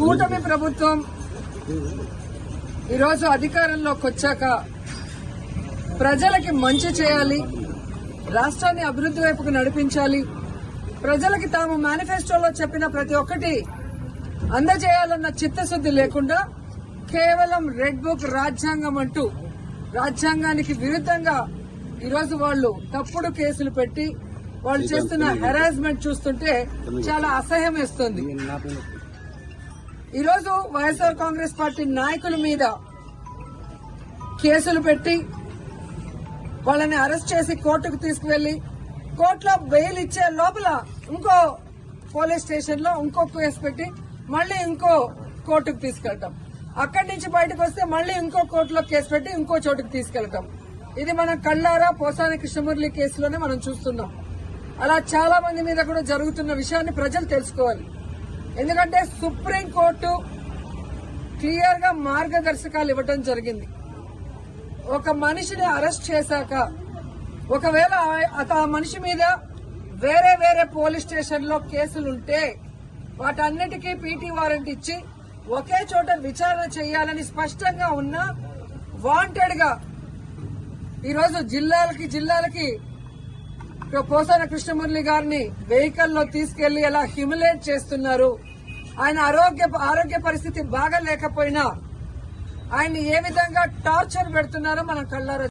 కూటమి ప్రభుత్వం ఈరోజు అధికారంలోకి వచ్చాక ప్రజలకి మంచి చేయాలి, రాష్ట్రాన్ని అభివృద్ది వైపుకు నడిపించాలి, ప్రజలకి తాము మేనిఫెస్టోలో చెప్పిన ప్రతి ఒక్కటి అందజేయాలన్న చిత్తశుద్ది లేకుండా కేవలం రెడ్ బుక్ రాజ్యాంగం అంటూ రాజ్యాంగానికి విరుద్దంగా ఈరోజు వాళ్ళు తప్పుడు కేసులు పెట్టి వాళ్ళు చేస్తున్న హెరాస్మెంట్ చూస్తుంటే చాలా అసహ్యం వేస్తుంది. ఈరోజు వైఎస్ఆర్ కాంగ్రెస్ పార్టీ నాయకుల మీద కేసులు పెట్టి వాళ్ళని అరెస్ట్ చేసి కోర్టుకు తీసుకువెళ్లి కోర్టులో బెయిల్ ఇచ్చే లోపల ఇంకో పోలీస్ స్టేషన్ లో ఇంకో కేసు పెట్టి మళ్లీ ఇంకో కోర్టుకు తీసుకెళ్తాం, అక్కడి నుంచి బయటకు వస్తే మళ్లీ ఇంకో కోర్టులో కేసు పెట్టి ఇంకో చోటుకు తీసుకెళ్తాం. ఇది మనం కళ్ళారా పోసాని కృష్ణమురళి కేసులోనే మనం చూస్తున్నాం. అలా చాలా మంది మీద కూడా జరుగుతున్న విషయాన్ని ప్రజలు తెలుసుకోవాలి. ఎందుకంటే సుప్రీంకోర్టు క్లియర్ గా మార్గదర్శకాలు ఇవ్వడం జరిగింది. ఒక మనిషిని అరెస్ట్ చేశాక ఒకవేళ ఆ మనిషి మీద వేరే వేరే పోలీస్ స్టేషన్ లో కేసులుంటే వాటన్నిటికీ పీటీ వారెంట్ ఇచ్చి ఒకే చోట విచారణ చేయాలని స్పష్టంగా ఉన్న వాంటెడ్ గా ఈరోజు జిల్లాలకి పోసాన కృష్ణమురళి గారిని వెహికల్లో తీసుకెళ్లి ఎలా హ్యూమిలేట్ చేస్తున్నారు, ఆయన ఆరోగ్య పరిస్థితి బాగా లేకపోయినా ఆయన ఏ విధంగా టార్చర్ పెడుతున్నారో మనం కళ్ళారా